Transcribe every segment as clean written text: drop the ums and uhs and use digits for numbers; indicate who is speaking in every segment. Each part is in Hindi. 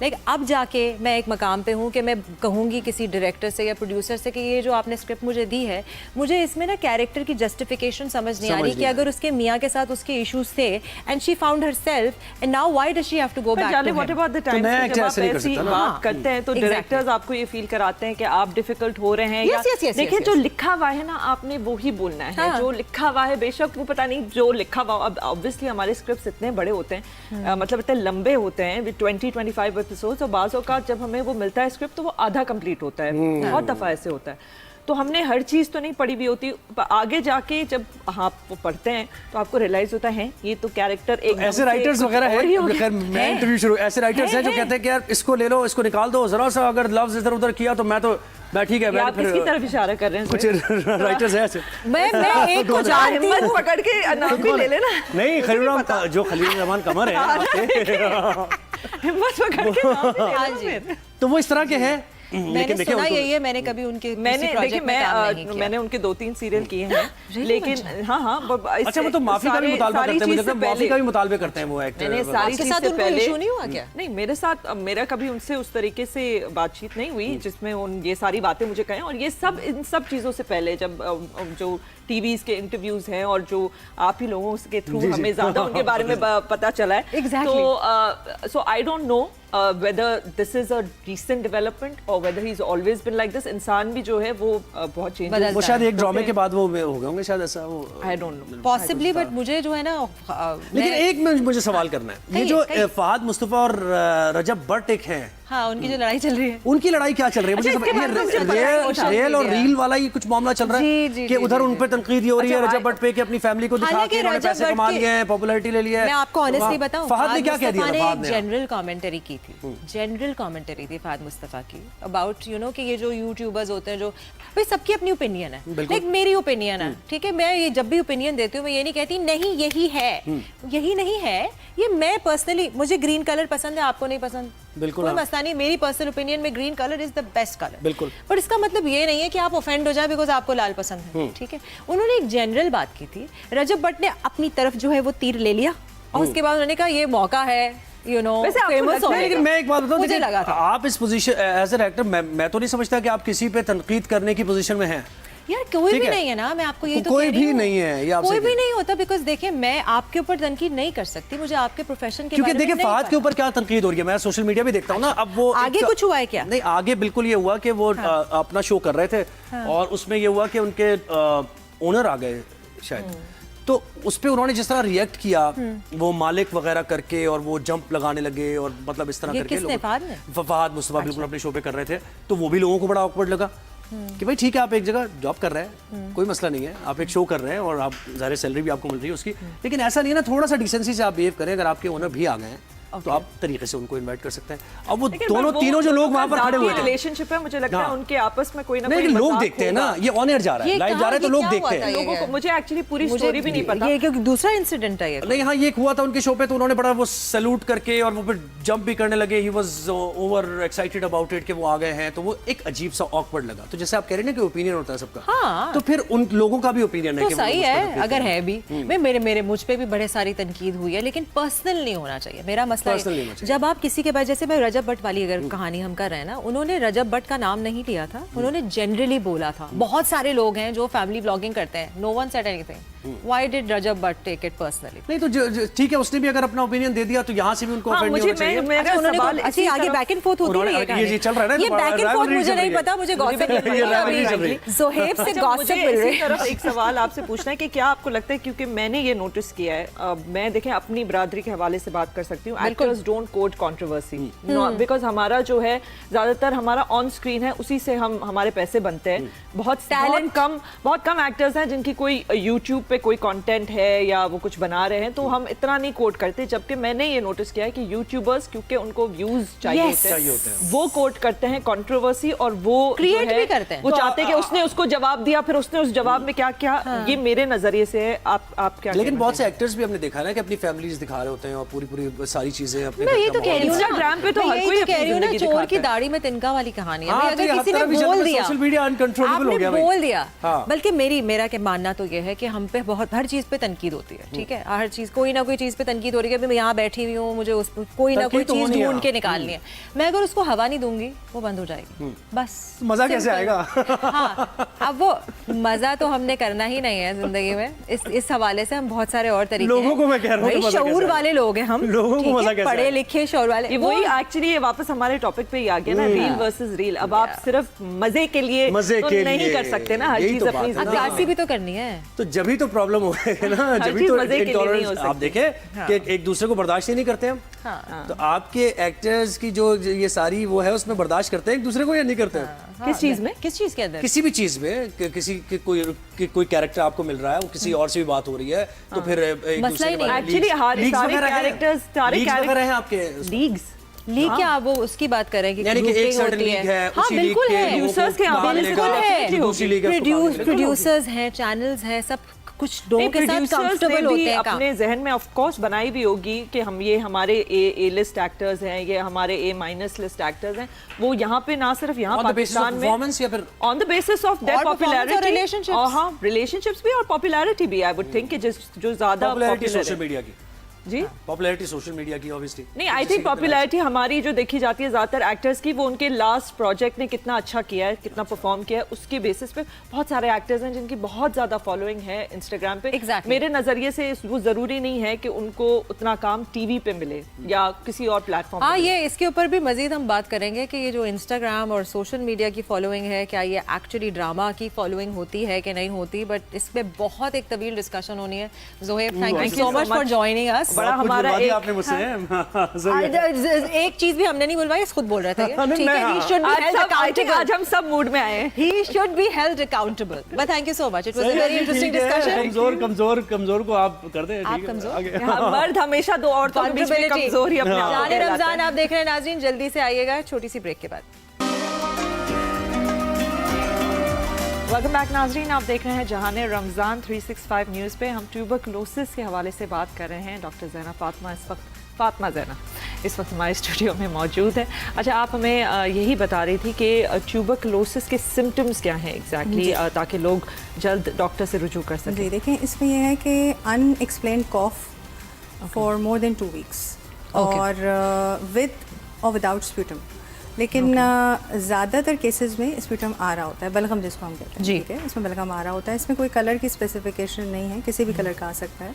Speaker 1: लाइक अब जाके मैं एक मकाम पे हूँ कि मैं कहूँगी किसी डायरेक्टर से या प्रोड्यूसर से कि ये जो आपने स्क्रिप्ट मुझे दी है, मुझे इसमें ना कैरेक्टर की जस्टिफिकेशन समझ नहीं आ रही कि अगर उसके मियाँ के साथ उसके इश्यूज थे and she found herself and now why does she have to go back to
Speaker 2: what about the time जब आप ऐसी बात करते हैं तो डायरेक्टर्स आपको ये फील कराते हैं कि आप डिफिकल्ट हो रहे हैं या देखिए जो लिखा हुआ है ना आपने वो ही बोलना है, जो लिखा हुआ है बेशक वो पता नहीं जो लिखा हुआ। अब ऑब्वियसली हमारे स्क्रिप्ट्स इतने बड़े होते हैं, मतलब इतने लंबे होते हैं, 20-25 एपिसोड्स, और बाज़ों का जब हमें वो मिलता है स्क्रिप्ट तो वो आधा कंप्लीट होता है। बहुत दफ़ा ऐसे होता है, तो हमने हर चीज़ तो नहीं पढ़ी भी होती, आगे जाके जब आप वो पढ़ते हैं तो आपको रियलाइज होता है ये तो कैरेक्टर एक
Speaker 3: ऐसे राइटर्स वगैरह हैं। मैं इंटरव्यू शुरू, ऐसे राइटर्स हैं जो कहते हैं कि यार इसको ले लो, इसको निकाल दो, जरा सा अगर लफ्ज इधर उधर किया तो मैं ठीक है।
Speaker 2: आप किसकी तरफ इशारा कर रहे हैं?
Speaker 3: कुछ राइटर्स हैं ऐसे।
Speaker 1: मैं एक को जानती हूं,
Speaker 2: पकड़ के नाम भी ले लेना।
Speaker 3: नहीं, खलील रहमान कमर है,
Speaker 2: हिम्मत पकड़ के नाम भी ले लेना।
Speaker 3: तो वो इस तरह के हैं।
Speaker 1: मैंने सुना यही है, मैंने कभी उनके
Speaker 2: मैंने उनके 2-3 सीरियल किए हैं, लेकिन हाँ
Speaker 3: अच्छा, वो तो माफी का भी मुतालबा करते हैं, मुझे माफी का भी मुतालबा करते हैं वो एक्टर।
Speaker 2: मैंने सारी चीज से पहले
Speaker 1: इशू नहीं हुआ क्या?
Speaker 2: नहीं, मेरे साथ मेरा कभी उनसे उस तरीके से बातचीत नहीं हुई जिसमें ये सारी बातें मुझे कहें, और ये सब इन सब चीजों से पहले जब जो टीवीज के इंटरव्यूज हैं और जो आप ही लोगों के थ्रू हमें ज्यादा उनके बारे में पता चला है, तो so I don't know whether this is a recent development or whether he's always been like this। इंसान भी जो है वो बहुत चेंज है।
Speaker 3: वो शायद एक ड्रामे के बाद वो हो गए होंगे शायद, ऐसा वो
Speaker 2: I don't know
Speaker 1: possibly, but मुझे जो है ना,
Speaker 3: लेकिन एक मुझे सवाल करना है, ये जो फहद मुस्तफा और रजब भट्ट एक हैं,
Speaker 1: हाँ, उनकी जो लड़ाई चल रही है,
Speaker 3: उनकी लड़ाई क्या चल रही है? मुझे रियल और रील वाला ही कुछ मामला चल रहा है कि उधर उन पे तनकीद हो रही है रजब भट्ट पे कि अपनी फैमिली को दिखा के उन्होंने पैसे कमा लिए हैं, पॉपुलैरिटी ले लिया है।
Speaker 1: मैं आपको ऑनेस्टली बताऊं,
Speaker 3: फहद ने क्या कह दिया? फहद ने
Speaker 1: जनरल कमेंटरी की थी, जनरल कमेंटरी थी फहद मुस्तफा की अबाउट कि ये जो यूट्यूबर्स होते हैं, जो भाई सबकी अपनी ओपिनियन है, लाइक मेरी ओपिनियन है, ठीक है, मैं ये जब भी ओपिनियन देती हूँ मैं ये नहीं कहती नहीं यही है, यही नहीं है, ये मैं पर्सनली, मुझे ग्रीन कलर पसंद है, आपको नहीं पसंद,
Speaker 3: बिल्कुल
Speaker 1: कोई मसला नहीं, मेरी पर्सनल ओपिनियन में green colour is the best colour,
Speaker 3: बिल्कुल।
Speaker 1: पर इसका मतलब ये नहीं है कि आप ऑफेंड हो जाए बिकॉज आपको लाल पसंद है, ठीक है। उन्होंने एक जनरल बात की थी, रजब भट्ट ने अपनी तरफ जो है वो तीर ले लिया और उसके बाद उन्होंने कहा ये मौका है, फेमस होने का।
Speaker 3: लेकिन मैं एक बात बताऊं,
Speaker 1: मुझे लगा था
Speaker 3: आप इस पोजीशन एज एन एक्टर, मैं तो नहीं समझता कि आप किसी पे तनकीद करने की पोजीशन में हैं।
Speaker 1: यार कोई भी नहीं है ना, मैं आपको ये तो
Speaker 3: कोई भी नहीं है, ये
Speaker 1: कोई भी नहीं होता, बिकॉज देखिए मैं आपके ऊपर तनकीद नहीं कर सकती, मुझे आपके प्रोफेशन के
Speaker 3: क्योंकि देखिए फहद के ऊपर क्या तनकीद हो रही है, मैं सोशल मीडिया भी देखता हूँ ना, अब वो
Speaker 1: आगे कुछ हुआ है क्या?
Speaker 3: नहीं, आगे बिल्कुल ये हुआ कि वो अपना शो कर रहे थे और उसमें ये हुआ कि उनके ओनर आ गए शायद, तो उस पर उन्होंने जिस तरह रिएक्ट किया, वो मालिक वगैरह करके और वो जंप लगाने लगे और मतलब इस तरह करके फहद मुस्तफा बिल्कुल अपने शो पे कर रहे थे, तो वो भी लोगों को बड़ा ऑकवर्ड लगा कि भाई ठीक है, आप एक जगह जॉब कर रहे हैं, कोई मसला नहीं है, आप एक शो कर रहे हैं और आप ज़ाहिर सैलरी भी आपको मिल रही है उसकी, लेकिन ऐसा नहीं है ना, थोड़ा सा डिसेंसी से आप बिहेव करें। अगर आपके ओनर भी आ गए हैं तो आप तरीके से उनको इनवाइट कर सकते हैं। अब वो तीनों जो लोग वहां पर खड़े हुए थे,
Speaker 2: रिलेशनशिप है, मुझे लगता है उनके आपस में कोई ना कोई
Speaker 3: लोग देखते हैं ना, ये ऑन एयर जा रहा है, लाइव जा रहा है, तो लोग देखते हैं
Speaker 2: लोगों को। मुझे एक्चुअली पूरी स्टोरी भी नहीं पता,
Speaker 1: ये क्योंकि दूसरा इंसिडेंट है ये।
Speaker 3: नहीं, हाँ, ये हुआ था उनके शो पे, तो उन्होंने बड़ा वो सैल्यूट करके और वो फिर जंप भी करने लगे, he was over excited about it कि वो आ गए हैं, तो वो एक अजीब सा ऑकवर्ड लगा। तो जैसे आप कह रहे हैं ना कि ओपिनियन होता है सबका, तो फिर उन लोगों का भी ओपिनियन है कि
Speaker 1: सही है, अगर है भी, मेरे मुझ पे भी बड़े सारी तनकीद हुई है, लेकिन पर्सनल नहीं होना चाहिए। मेरा मसला जब आप किसी के बाद, जैसे मैं रजब भट्ट वाली अगर कहानी हम कर रहे हैं ना, उन्होंने रजब भट्ट का नाम नहीं लिया था, उन्होंने जनरली बोला था। बहुत सारे लोग हैं जो फैमिली ब्लॉगिंग करते हैं, no one said anything, why did Rajab Bhatt take it personally?
Speaker 3: नहीं तो ठीक है, उसने भी अगर अपना ओपिनियन दे दिया तो यहाँ से भी उनको ऑफेंड नहीं होना चाहिए।
Speaker 1: उन्होंने अच्छी आगे बैक एंड फोर्थ होती है,
Speaker 3: ये चल रहा है ना,
Speaker 1: ये बैक एंड फोर्थ मुझे नहीं पता, मुझे गॉसिप ज़ोहैब से गॉसिप मिल रही है।
Speaker 2: तरफ एक सवाल आपसे पूछना है कि क्या आपको लगता है, क्योंकि मैंने ये नोटिस किया है, मैं देखें अपनी बरादरी के हवाले से बात कर सकती हूँ, actors don't quote controversy, because हमारा जो है ज्यादातर हमारा ऑन स्क्रीन है, उसी से हम हमारे पैसे बनते हैं। बहुत कम एक्टर्स हैं जिनकी कोई यूट्यूब पे कोई कंटेंट है या वो कुछ बना रहे हैं, तो हम इतना नहीं कोट करते। जबकि मैंने ये नोटिस किया है कि यूट्यूबर्स, क्योंकि उनको व्यूज चाहिए होते हैं, वो कोट करते हैं कंट्रोवर्सी और वो
Speaker 1: क्रिएट भी करते हैं।
Speaker 2: वो चाहते हैं कि उसने उसको जवाब दिया, फिर उसने उस जवाब में क्या क्या, ये मेरे नजरिए से है। आप क्या?
Speaker 3: लेकिन बहुत से एक्टर्स भी हमने देखा है ना कि अपनी फैमिलीज दिखा रहे होते हैं और पूरी सारी चीजें अपने
Speaker 1: मैं
Speaker 3: घर
Speaker 1: ये
Speaker 3: का
Speaker 1: तो कह
Speaker 3: माहौल।
Speaker 1: रही हूँ ना,
Speaker 2: Instagram पे तो
Speaker 1: मैं
Speaker 2: हर
Speaker 1: यही
Speaker 2: कोई
Speaker 1: तो
Speaker 2: अपनी
Speaker 1: कह रही हूँ ना,
Speaker 2: जिंदगी
Speaker 1: चोर की
Speaker 2: दिखाता है।
Speaker 1: दाढ़ी में तिनका वाली कहानी है।
Speaker 3: हाँ,
Speaker 1: भाई
Speaker 3: तो ये
Speaker 1: अगर
Speaker 3: हर
Speaker 1: किसी ने
Speaker 3: तरफ ही चल रहा
Speaker 1: बोल
Speaker 3: है,
Speaker 1: दिया,
Speaker 3: सोशल मीडिया अनकंट्रोलेबल हो
Speaker 1: आपने
Speaker 3: गया भाई।
Speaker 1: बोल दिया,
Speaker 3: हाँ।
Speaker 1: बल्कि मेरा क्या मानना तो ये है कि हम पे बहुत हर चीज पे तनकीद होती है, ठीक है, हर चीज कोई ना कोई चीज पे तनकीद हो रही है कि मैं यहाँ बैठी हुई हूँ, मुझे उस कोई ना कोई
Speaker 3: तनकीद तो
Speaker 1: चीज
Speaker 3: होनी है,
Speaker 1: ढूंढ के निकालनी है, मैं अगर उसको हवा नहीं दूंगी वो बंद हो जाएगी, बस।
Speaker 3: मजा कैसे
Speaker 1: Simple।
Speaker 3: आएगा?
Speaker 1: हाँ, अब वो मजा तो हमने करना ही नहीं है जिंदगी में, इस हवाले से हम बहुत सारे और तरीके
Speaker 3: लोगों को मैं कह रहा हूँ कि
Speaker 1: भाई,
Speaker 3: मजा कैसे
Speaker 1: शऊर
Speaker 3: आएगा?
Speaker 1: वाले लोग हैं हम,
Speaker 3: लोगों को
Speaker 1: ठीक है?
Speaker 3: मजा कैसे
Speaker 1: पढ़े
Speaker 3: आएगा?
Speaker 1: लिखे शऊर वाले,
Speaker 2: ये वही एक्चुअली ये वापस हमारे टॉपिक पे ही आ गया ना, रील वर्सेस रील। अब आप सिर्फ मजे के लिए
Speaker 3: मजे
Speaker 2: तो
Speaker 3: के
Speaker 2: नहीं
Speaker 3: लिए।
Speaker 2: कर सकते ना हर
Speaker 3: यही
Speaker 2: चीज
Speaker 3: तो
Speaker 2: अपनी
Speaker 3: बात है ना।
Speaker 2: जिंदगी
Speaker 1: अक्कासी भी तो करनी है।
Speaker 3: तो जब ही तो प्रॉब्लम हो गई ना,
Speaker 2: हर
Speaker 3: जब ही
Speaker 2: चीज
Speaker 3: तो
Speaker 2: मजे के लिए नहीं हो
Speaker 3: इंटॉलरेंस आप
Speaker 2: सकती।
Speaker 3: देखें कि एक दूसरे को बर्दाश्त ही नहीं करते हम।
Speaker 1: हाँ।
Speaker 3: तो आपके एक्टर्स की जो ये सारी वो है उसमें बर्दाश्त करते हैं एक दूसरे को या नहीं करते हैं?
Speaker 2: किस चीज में?
Speaker 1: किस चीज के अंदर?
Speaker 3: किसी भी चीज में किसी की कोई कैरेक्टर आपको मिल रहा है, वो किसी और से भी बात हो रही है, तो फिर एक
Speaker 1: मसला
Speaker 3: दूसरे
Speaker 1: ही
Speaker 3: के
Speaker 1: नहीं।
Speaker 3: बारे में
Speaker 2: Actually,
Speaker 3: leaks
Speaker 2: सारे
Speaker 3: वगैरह हैं?
Speaker 2: characters, सारे
Speaker 3: Leaks
Speaker 2: characters-
Speaker 3: वगैरह हैं आपके?
Speaker 2: लीग्स
Speaker 1: लीग क्या, वो उसकी बात करें कि
Speaker 3: यानी कि एक
Speaker 1: grouping
Speaker 3: सर्टेन
Speaker 1: होती
Speaker 3: लीग है,
Speaker 1: हाँ
Speaker 3: उसी लीग
Speaker 1: बिल्कुल
Speaker 3: के
Speaker 1: है,
Speaker 3: लोगों को
Speaker 2: Producers के यहाँ
Speaker 3: बाहर
Speaker 2: बिल्कुल
Speaker 3: लेकर
Speaker 2: है।
Speaker 3: दूसरी लीग है, उसको बाहर लेकर।
Speaker 1: प्रोड्यूसर्स हैं, चैनल्स हैं, सब कुछ लोगों के साथ
Speaker 2: Producers ने
Speaker 1: कंफर्टेबल
Speaker 2: भी
Speaker 1: होते हैं काम।
Speaker 2: अपने जहन में ऑफ कोर्स बनाई भी होगी कि हम ये हमारे ए लिस्ट एक्टर्स हैं, ये हमारे ए माइनस लिस्ट एक्टर्स हैं, वो यहाँ पे ना सिर्फ यहाँ
Speaker 3: On the basis of
Speaker 2: Pakistan में
Speaker 3: performance या फिर
Speaker 2: on the basis of their
Speaker 1: और performance और
Speaker 2: पॉपुलैरिटी,
Speaker 1: relationships।
Speaker 2: हाँ रिलेशनशिप्स भी और पॉपुलैरिटी भी, आई वुड थिंक कि जो ज्यादा
Speaker 3: पॉपुलैरिटी
Speaker 2: पॉपुलर
Speaker 3: सोशल
Speaker 2: है
Speaker 3: मीडिया की,
Speaker 2: जी
Speaker 3: पॉपुलैरिटी सोशल मीडिया की ऑब्वियसली
Speaker 2: नहीं, आई थिंक पॉपुलैरिटी हमारी जो देखी जाती है ज्यादातर एक्टर्स की, वो उनके लास्ट प्रोजेक्ट ने कितना अच्छा किया है, कितना परफॉर्म किया है, उसके बेसिस पे बहुत सारे एक्टर्स हैं जिनकी बहुत ज्यादा फॉलोइंग है इंस्टाग्राम पे।
Speaker 1: Exactly।
Speaker 2: मेरे नजरिए से वो जरूरी नहीं है कि उनको उतना काम टीवी पे मिले या किसी और प्लेटफॉर्म
Speaker 1: हाँ,
Speaker 2: पे
Speaker 1: ये इसके ऊपर भी मजीद हम बात करेंगे कि ये जो इंस्टाग्राम और सोशल मीडिया की फॉलोइंग है, क्या ये एक्चुअली ड्रामा की फॉलोइंग होती है कि नहीं होती, बट इस पे बहुत एक तवील डिस्कशन होनी है। Zoheb, thank you so much for joining us.
Speaker 2: बड़ा हमारा
Speaker 3: आपने मुझसे
Speaker 1: एक चीज भी हमने नहीं बुलवाई, खुद बोल रहे थे ये, ठीक है, he should be held accountable.
Speaker 2: आज हम सब मूड में आए हैं।
Speaker 1: He should be held accountable. But thank you so much. It was a very interesting discussion.
Speaker 3: कमजोर को आप कर दे,
Speaker 1: आप
Speaker 3: ठीक है,
Speaker 1: कमजोर?
Speaker 3: आगे।
Speaker 2: हाँ, मर्द हमेशा दो औरतों के बीच में
Speaker 1: Vulnerability.
Speaker 2: कमजोर ही अपने आप को
Speaker 1: जाने
Speaker 2: कहलाता है।
Speaker 1: रमजान आप देख रहे हैं नाज़रीन, जल्दी से आइएगा छोटी सी ब्रेक के बाद।
Speaker 2: वेलकम बैक नाजरीन, आप देख रहे हैं जहाने रमज़ान 365 न्यूज़ पे। हम ट्यूबरकुलोसिस के हवाले से बात कर रहे हैं। डॉक्टर ज़ैना फातिमा इस वक्त हमारे स्टूडियो में मौजूद है। अच्छा, आप हमें यही बता रही थी कि ट्यूबरकुलोसिस के सिम्टम्स क्या हैं एग्जैक्टली, ताकि लोग जल्द डॉक्टर से रुजू कर सकें।
Speaker 4: जी देखें, इसमें यह है कि unexplained cough for more than 2 weeks और विद और विदाउट स्प्यूटम, लेकिन ज़्यादातर केसेस में स्प्यूटम आ रहा होता है, बलगम जिसको हम कहते हैं, ठीक है, इसमें बलगम आ रहा होता है। इसमें कोई कलर की स्पेसिफिकेशन नहीं है, किसी भी कलर का आ सकता है,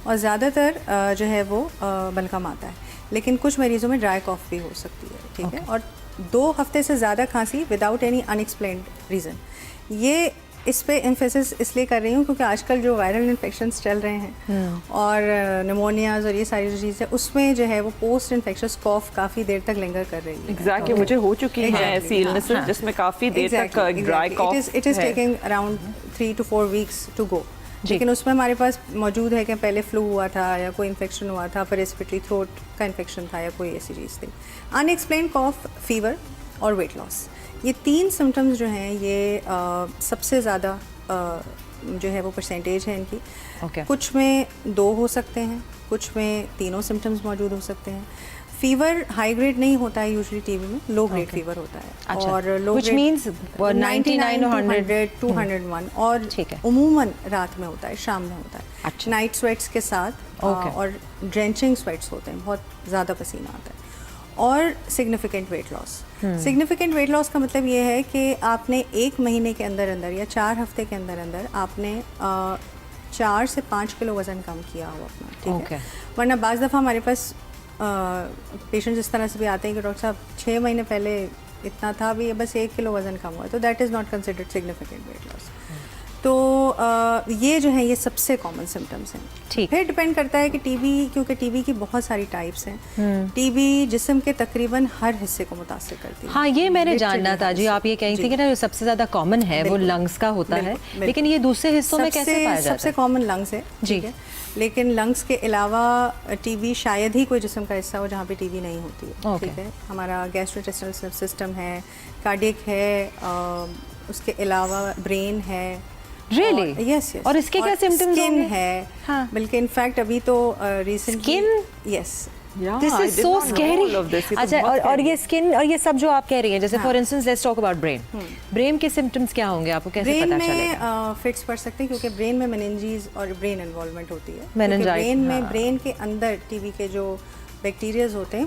Speaker 4: और ज़्यादातर जो है वो बलगम आता है, लेकिन कुछ मरीज़ों में ड्राई कॉफ भी हो सकती है, ठीक है, और 2 हफ्ते से ज़्यादा खांसी विदाउट एनी अनएक्सप्लेन्ड रीज़न। ये इस पे एम्फेसिस इसलिए कर रही हूँ क्योंकि आजकल जो वायरल इन्फेक्शंस चल रहे हैं और निमोनियाज और ये सारी जो चीज़ें, उसमें जो है वो पोस्ट इन्फेक्शस कॉफ काफ़ी देर तक लिंगर कर रही है।
Speaker 2: एग्जैक्टली, मुझे हो चुकी है ऐसी इलनेसेस जिसमें काफ़ी देर तक dry cough
Speaker 4: it is taking around 3 to 4 weeks to go, लेकिन उसमें हमारे पास मौजूद है कि पहले फ्लू हुआ था या कोई इन्फेक्शन हुआ था, फिर रेस्पिरेटरी थ्रोट का इन्फेक्शन था या कोई ऐसी चीज़ थी। अनएक्सप्लेन्ड कॉफ, फीवर और वेट लॉस, ये 3 सिम्टम्स जो हैं ये सबसे ज़्यादा जो है वो परसेंटेज है इनकी। कुछ में 2 हो सकते हैं, कुछ में 3 सिम्टम्स मौजूद हो सकते हैं। फीवर हाई ग्रेड नहीं होता है यूजुअली टीबी में, लो ग्रेड फीवर होता है।
Speaker 1: अच्छा,
Speaker 4: और लो
Speaker 1: which means
Speaker 4: 99 to 100 201 और उमूमन रात में होता है, शाम में होता है, नाइट स्वेट्स के साथ और ड्रेंचिंग स्वेट्स होते हैं, बहुत ज़्यादा पसीना आता है। और significant weight loss. Significant weight loss का मतलब ये है कि आपने 1 महीने के अंदर अंदर या 4 हफ्ते के अंदर अंदर आपने 4 से 5 किलो वज़न कम किया हो अपना, ठीक है। वरना बाज़ दफ़ा हमारे पास पेशेंट्स इस तरह से भी आते हैं कि डॉक्टर साहब 6 महीने पहले इतना था, अभी बस 1 किलो वज़न कम हुआ, तो that is not considered significant weight loss. तो ये जो है ये सबसे कॉमन सिम्टम्स हैं। फिर डिपेंड करता है कि टीबी, क्योंकि टीबी की बहुत सारी टाइप्स हैं, टीबी जिस्म के तकरीबन हर हिस्से को मुतासिर करती है।
Speaker 1: हाँ, ये मैंने जानना था जी, आप ये कह रही थी कि ना जो सबसे ज़्यादा कॉमन है वो लंग्स का होता है, लेकिन ये दूसरे हिस्सों में कैसे पाया जाता है?
Speaker 4: सबसे कॉमन लंग्स है, ठीक है, लेकिन लंग्स के अलावा टीबी शायद ही कोई जिस्म का हिस्सा हो जहाँ पे टीबी नहीं होती है, ठीक है। हमारा गैस्ट्रोइंटेस्टाइनल सिस्टम है, कार्डियक है, उसके अलावा ब्रेन है।
Speaker 1: Really?
Speaker 4: Yes.
Speaker 1: और इसके क्या सिम्टम्स
Speaker 4: स्किन है, बल्कि इनफैक्ट अभी तो recently
Speaker 1: skin,
Speaker 4: yes,
Speaker 1: this is so scary. अच्छा, और ये स्किन और ये सब जो आप कह रही हैं, जैसे for instance let's talk about brain. Brain के सिम्टम्स क्या होंगे, आपको कैसे पता चलेगा?
Speaker 4: ब्रेन में फिट्स पड़ सकते हैं क्योंकि ब्रेन में मेनिंजीज और ब्रेन इन्वॉल्वमेंट होती है।
Speaker 1: मेनिंजाइट,
Speaker 4: ब्रेन में ब्रेन के अंदर टीबी के जो बैक्टीरियाज होते हैं